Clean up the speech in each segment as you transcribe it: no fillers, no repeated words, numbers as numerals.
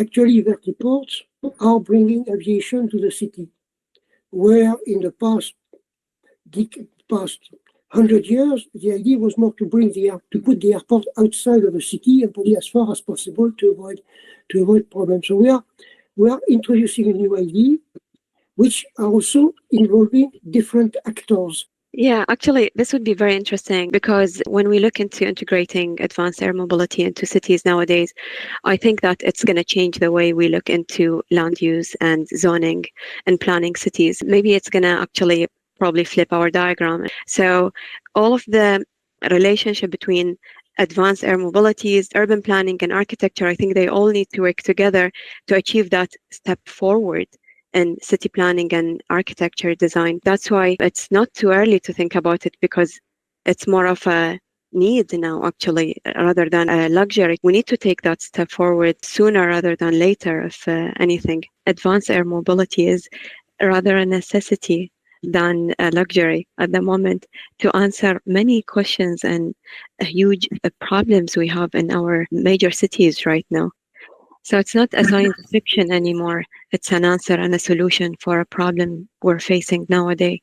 Actually, Vertiports are bringing aviation to the city, where in the past 100 years, the idea was more to put the airport outside of the city and probably as far as possible to avoid problems. So we are introducing a new idea, which are also involving different actors. Yeah, actually, this would be very interesting because when we look into integrating advanced air mobility into cities nowadays, I think that it's going to change the way we look into land use and zoning and planning cities. Maybe it's going to actually probably flip our diagram. So all of the relationship between advanced air mobilities, urban planning, and architecture, I think they all need to work together to achieve that step forward in city planning and architecture design. That's why it's not too early to think about it, because it's more of a need now, actually, rather than a luxury. We need to take that step forward sooner rather than later, if anything. Advanced air mobility is rather a necessity than a luxury at the moment to answer many questions and huge problems we have in our major cities right now. So it's not a science fiction anymore. It's an answer and a solution for a problem we're facing nowadays.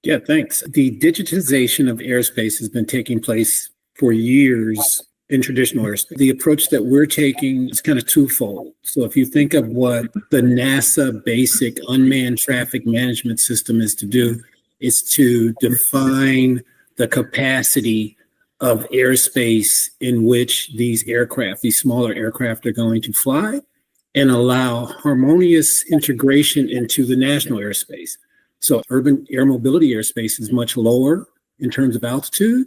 Yeah, thanks. The digitization of airspace has been taking place for years in traditional airspace. The approach that we're taking is kind of twofold. So if you think of what the NASA basic unmanned traffic management system is to do, is to define the capacity of airspace in which these smaller aircraft are going to fly, and allow harmonious integration into the national airspace. So urban air mobility airspace is much lower in terms of altitude,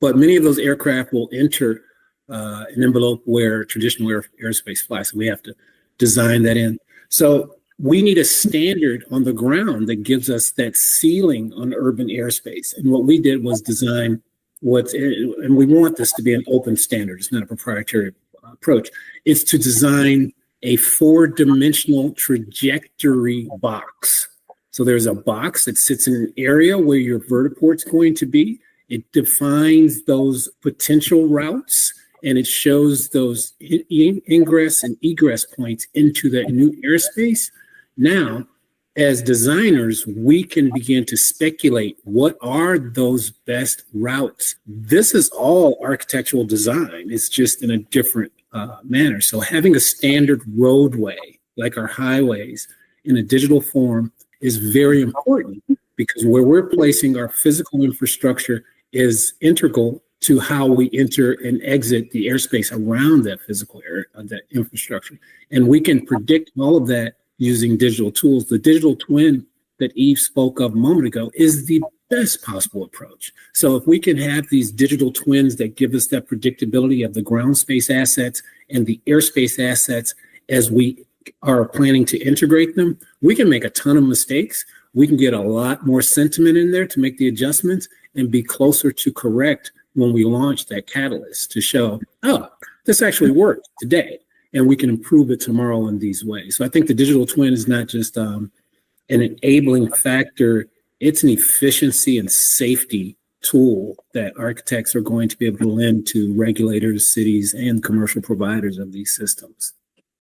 but many of those aircraft will enter an envelope where traditional airspace flies. So we have to design that in. So we need a standard on the ground that gives us that ceiling on urban airspace. And what we did was design and we want this to be an open standard. It's not a proprietary approach. It's to design a 4-dimensional trajectory box. So there's a box that sits in an area where your vertiport's going to be. It defines those potential routes, and it shows those ingress and egress points into that new airspace. Now, as designers, we can begin to speculate what are those best routes. This is all architectural design. It's just in a different manner. So having a standard roadway, like our highways, in a digital form is very important, because where we're placing our physical infrastructure is integral to how we enter and exit the airspace around that physical area, that infrastructure. And we can predict all of that using digital tools. The digital twin that Yves spoke of a moment ago is the best possible approach. So if we can have these digital twins that give us that predictability of the ground space assets and the airspace assets as we are planning to integrate them, we can make a ton of mistakes. We can get a lot more sentiment in there to make the adjustments and be closer to correct when we launch that catalyst to show, oh, this actually worked today, and we can improve it tomorrow in these ways. So I think the digital twin is not just an enabling factor, it's an efficiency and safety tool that architects are going to be able to lend to regulators, cities, and commercial providers of these systems.